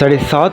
7.5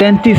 33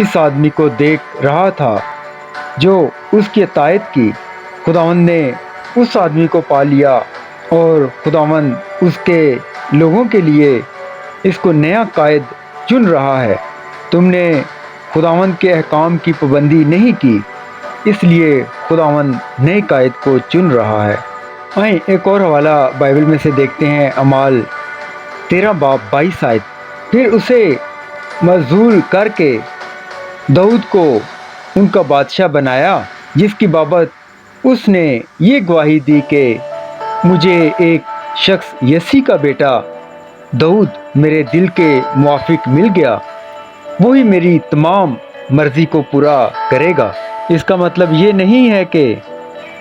اس آدمی کو دیکھ رہا تھا جو اس کی اطاعت کی۔ خداوند نے اس آدمی کو پا لیا اور خداوند اس کے لوگوں کے لیے اس کو نیا قائد چن رہا ہے۔ تم نے خداوند کے احکام کی پابندی نہیں کی، اس لیے خداوند نئے قائد کو چن رہا ہے۔ آئیں ایک اور حوالہ بائبل میں سے دیکھتے ہیں، اعمال 13 باب 22 آیت۔ پھر اسے معزول کر کے داؤد کو ان کا بادشاہ بنایا، جس کی بابت اس نے یہ گواہی دی کہ مجھے ایک شخص یسی کا بیٹا داؤد میرے دل کے موافق مل گیا، وہی میری تمام مرضی کو پورا کرے گا۔ اس کا مطلب یہ نہیں ہے کہ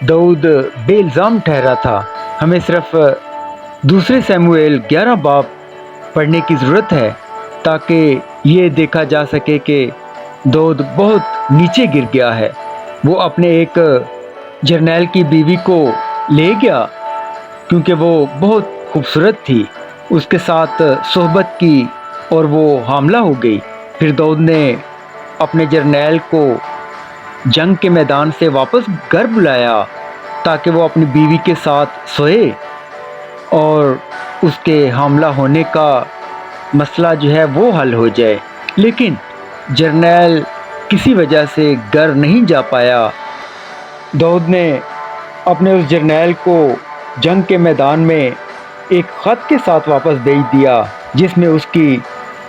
داؤد بے الزام ٹھہرا تھا۔ ہمیں صرف دوسرے سموئیل 11 باب پڑھنے کی ضرورت ہے تاکہ یہ دیکھا جا سکے کہ داؤد بہت نیچے گر گیا ہے۔ وہ اپنے ایک جرنیل کی بیوی کو لے گیا کیونکہ وہ بہت خوبصورت تھی، اس کے ساتھ صحبت کی اور وہ حاملہ ہو گئی۔ پھر داؤد نے اپنے جرنیل کو جنگ کے میدان سے واپس گھر بلایا تاکہ وہ اپنی بیوی کے ساتھ سوئے اور اس کے حاملہ ہونے کا مسئلہ جو ہے وہ حل ہو جائے، لیکن جرنیل کسی وجہ سے گھر نہیں جا پایا۔ داؤد نے اپنے اس جرنیل کو جنگ کے میدان میں ایک خط کے ساتھ واپس بھیج دیا جس میں اس کی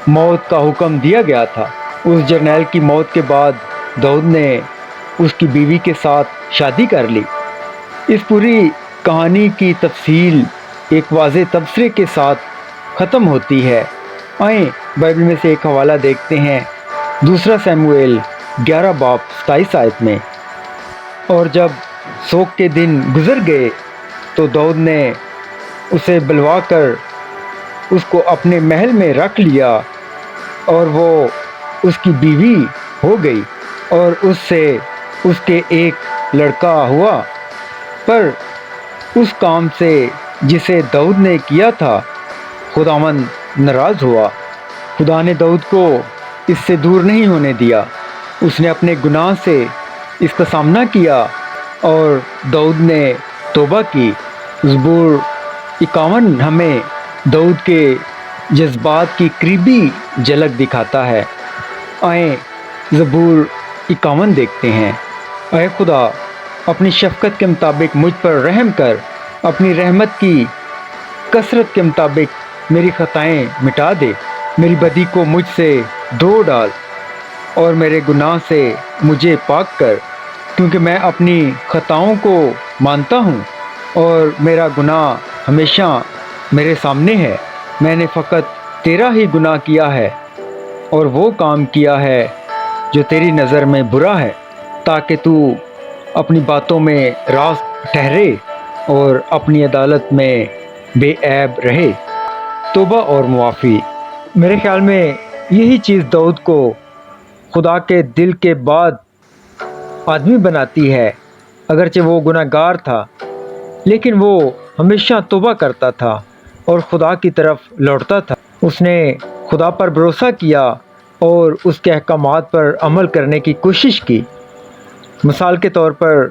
موت کا حکم دیا گیا تھا۔ اس جرنیل کی موت کے بعد داؤد نے اس کی بیوی کے ساتھ شادی کر لی۔ اس پوری کہانی کی تفصیل ایک واضح تبصرے کے ساتھ ختم ہوتی ہے۔ آئیں بائبل میں سے ایک حوالہ دیکھتے ہیں، دوسرا سموئیل 11 باب 27 آیت میں۔ اور جب سوگ کے دن گزر گئے تو داؤد نے اسے بلوا کر اس کو اپنے محل میں رکھ لیا اور وہ اس کی بیوی ہو گئی اور اس سے اس کے ایک لڑکا ہوا۔ پر اس کام سے جسے داؤد نے کیا تھا خداوند ناراض ہوا۔ خدا نے داؤد کو اس سے دور نہیں ہونے دیا، اس نے اپنے گناہ سے اس کا سامنا کیا اور داؤد نے توبہ کی۔ زبور 51 ہمیں داؤد کے جذبات کی قریبی جھلک دکھاتا ہے۔ آئیں زبور 51 دیکھتے ہیں۔ اے خدا، اپنی شفقت کے مطابق مجھ پر رحم کر، اپنی رحمت کی کثرت کے مطابق میری خطائیں مٹا دے، میری بدی کو مجھ سے دھو ڈال اور میرے گناہ سے مجھے پاک کر، کیونکہ میں اپنی خطاؤں کو مانتا ہوں اور میرا گناہ ہمیشہ میرے سامنے ہے۔ میں نے فقط تیرا ہی گناہ کیا ہے اور وہ کام کیا ہے جو تیری نظر میں برا ہے، تاکہ تو اپنی باتوں میں راست ٹھہرے اور اپنی عدالت میں بے عیب رہے۔ توبہ اور معافی، میرے خیال میں یہی چیز داؤد کو خدا کے دل کے بعد آدمی بناتی ہے۔ اگرچہ وہ گناہ گار تھا لیکن وہ ہمیشہ توبہ کرتا تھا اور خدا کی طرف لوٹتا تھا۔ اس نے خدا پر بھروسہ کیا اور اس کے احکامات پر عمل کرنے کی کوشش کی۔ مثال کے طور پر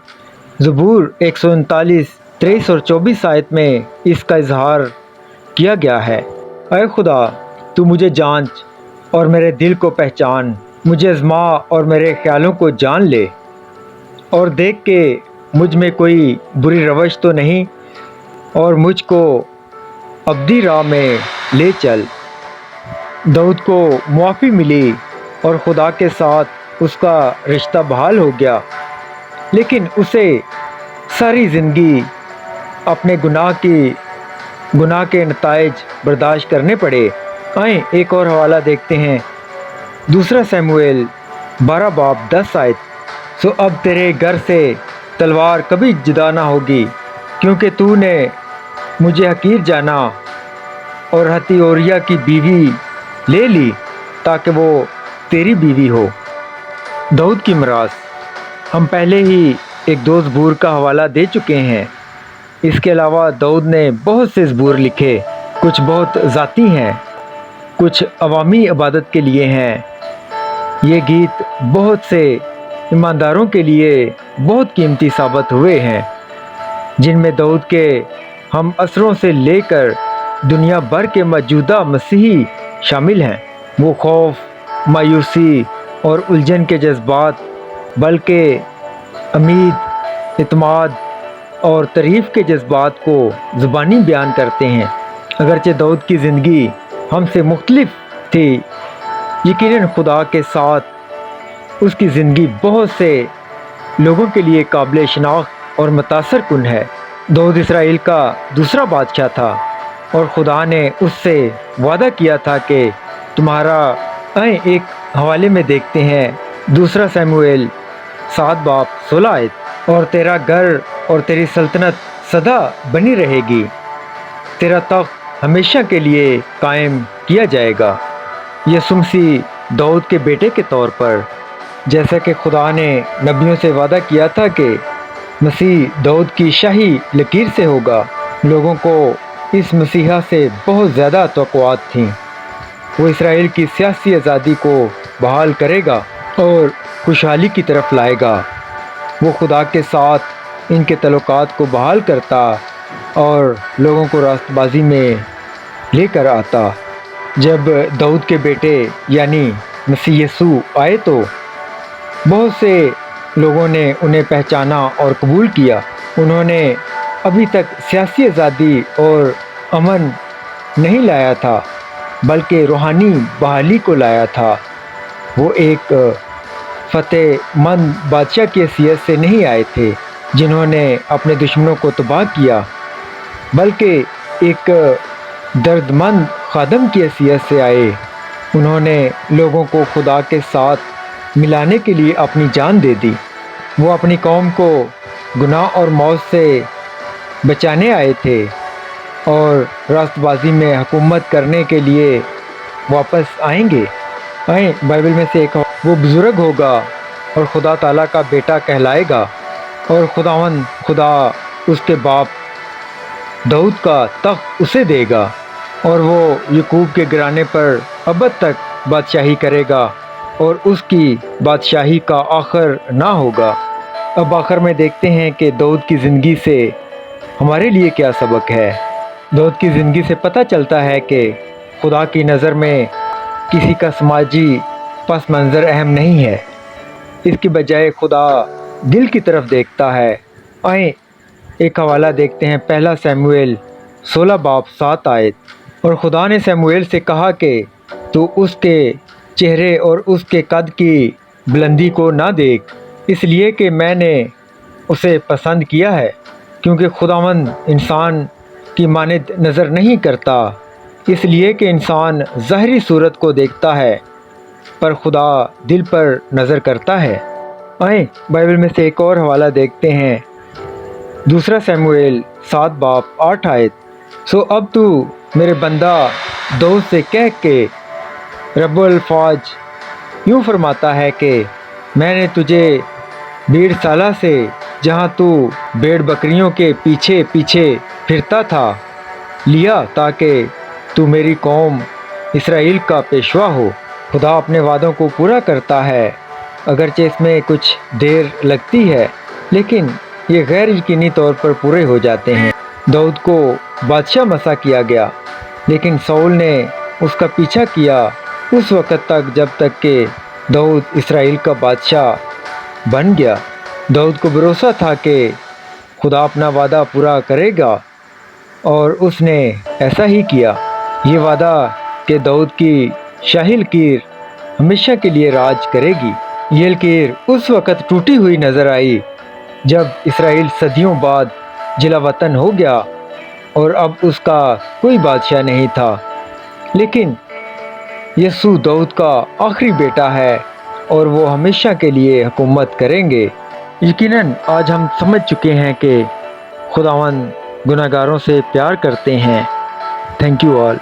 زبور 139 23 اور 24 آیت میں اس کا اظہار کیا گیا ہے۔ اے خدا، تو مجھے جانچ اور میرے دل کو پہچان، مجھے آزما اور میرے خیالوں کو جان لے اور دیکھ کہ مجھ میں کوئی بری روش تو نہیں اور مجھ کو ابدی راہ میں لے چل۔ داؤد کو معافی ملی اور خدا کے ساتھ اس کا رشتہ بحال ہو گیا، لیکن اسے ساری زندگی اپنے گناہ کے نتائج برداشت کرنے پڑے۔ آئیں ایک اور حوالہ دیکھتے ہیں، دوسرا سموئیل 12 باب 10 آیت۔ سو اب تیرے گھر سے تلوار کبھی جدا نہ ہوگی، کیونکہ تو نے مجھے حقیر جانا اور ہتی اوریا کی بیوی لے لی تاکہ وہ تیری بیوی ہو۔ داؤد کی میراث، ہم پہلے ہی ایک دو زبور کا حوالہ دے چکے ہیں۔ اس کے علاوہ داؤد نے بہت سے زبور لکھے، کچھ بہت ذاتی ہیں، کچھ عوامی عبادت کے لیے ہیں یہ گیت بہت سے ایمانداروں کے لیے بہت قیمتی ثابت ہوئے ہیں، جن میں داؤد کے ہم عصروں سے لے کر دنیا بھر کے موجودہ مسیحی شامل ہیں۔ وہ خوف، مایوسی اور الجھن کے جذبات، بلکہ امید، اعتماد اور تعریف کے جذبات کو زبانی بیان کرتے ہیں۔ اگرچہ داؤد کی زندگی ہم سے مختلف تھی، یقیناً خدا کے ساتھ اس کی زندگی بہت سے لوگوں کے لیے قابل شناخت اور متاثر کن ہے۔ داؤد اسرائیل کا دوسرا بادشاہ تھا، اور خدا نے اس سے وعدہ کیا تھا کہ تمہارا ایک حوالے میں دیکھتے ہیں، 2 سموئیل 7:16، اور تیرا گھر اور تیری سلطنت سدا بنی رہے گی، تیرا تخت ہمیشہ کے لیے قائم کیا جائے گا۔ یسوع مسیح داؤد کے بیٹے کے طور پر، جیسا کہ خدا نے نبیوں سے وعدہ کیا تھا کہ مسیح داؤد کی شاہی لکیر سے ہوگا، لوگوں کو اس مسیحا سے بہت زیادہ توقعات تھیں۔ وہ اسرائیل کی سیاسی آزادی کو بحال کرے گا اور خوشحالی کی طرف لائے گا۔ وہ خدا کے ساتھ ان کے تعلقات کو بحال کرتا اور لوگوں کو راست بازی میں لے کر آتا۔ جب داؤد کے بیٹے یعنی مسیح یسوع آئے تو بہت سے لوگوں نے انہیں پہچانا اور قبول کیا۔ انہوں نے ابھی تک سیاسی آزادی اور امن نہیں لایا تھا، بلکہ روحانی بحالی کو لایا تھا۔ وہ ایک فتح مند بادشاہ کی حیثیت سے نہیں آئے تھے جنہوں نے اپنے دشمنوں کو تباہ کیا، بلکہ ایک درد مند خادم کی حیثیت سے آئے۔ انہوں نے لوگوں کو خدا کے ساتھ ملانے کے لیے اپنی جان دے دی۔ وہ اپنی قوم کو گناہ اور موت سے بچانے آئے تھے اور راست بازی میں حکومت کرنے کے لیے واپس آئیں گے۔ بائبل میں سے ایک وہ بزرگ ہوگا اور خدا تعالیٰ کا بیٹا کہلائے گا، اور خدا اس کے باپ داؤد کا تخت اسے دے گا، اور وہ یعقوب کے گھرانے پر ابد تک بادشاہی کرے گا، اور اس کی بادشاہی کا آخر نہ ہوگا۔ اب آخر میں دیکھتے ہیں کہ داؤد کی زندگی سے ہمارے لیے کیا سبق ہے۔ داؤد کی زندگی سے پتہ چلتا ہے کہ خدا کی نظر میں کسی کا سماجی پس منظر اہم نہیں ہے، اس کی بجائے خدا دل کی طرف دیکھتا ہے۔ ایک حوالہ دیکھتے ہیں، 1 سموئیل 16:7۔ اور خدا نے سموئیل سے کہا کہ تو اس کے چہرے اور اس کے قد کی بلندی کو نہ دیکھ، اس لیے کہ میں نے اسے پسند کیا ہے، کیونکہ خداوند انسان کی مانند نظر نہیں کرتا، اس لیے کہ انسان ظاہری صورت کو دیکھتا ہے، پر خدا دل پر نظر کرتا ہے۔ بائبل میں سے ایک اور حوالہ دیکھتے ہیں، 2 سموئیل 7:8۔ سو اب تو میرے بندہ داؤد سے کہہ کہ رب الفاظ یوں فرماتا ہے کہ میں نے تجھے 1.5 سال سے جہاں تو بھیڑ بکریوں کے پیچھے پیچھے پھرتا تھا لیا، تاکہ تو میری قوم اسرائیل کا پیشوا ہو۔ خدا اپنے وعدوں کو پورا کرتا ہے، اگرچہ اس میں کچھ دیر لگتی ہے، لیکن یہ غیر یقینی طور پر پورے ہو جاتے ہیں۔ داؤد کو بادشاہ مسا کیا گیا، لیکن ساؤل نے اس کا پیچھا کیا اس وقت تک جب تک کہ داؤد اسرائیل کا بادشاہ بن گیا۔ داؤد کو بھروسہ تھا کہ خدا اپنا وعدہ پورا کرے گا، اور اس نے ایسا ہی کیا۔ یہ وعدہ کہ داؤد کی شاہی لکیر ہمیشہ کے لیے راج کرے گی۔ یہ لکیر اس وقت ٹوٹی ہوئی نظر آئی جب اسرائیل صدیوں بعد جلا وطن ہو گیا اور اب اس کا کوئی بادشاہ نہیں تھا، لیکن یسوع داؤد کا آخری بیٹا ہے اور وہ ہمیشہ کے لیے حکومت کریں گے۔ یقیناً آج ہم سمجھ چکے ہیں کہ خداوند گناہگاروں سے پیار کرتے ہیں۔ Thank you all.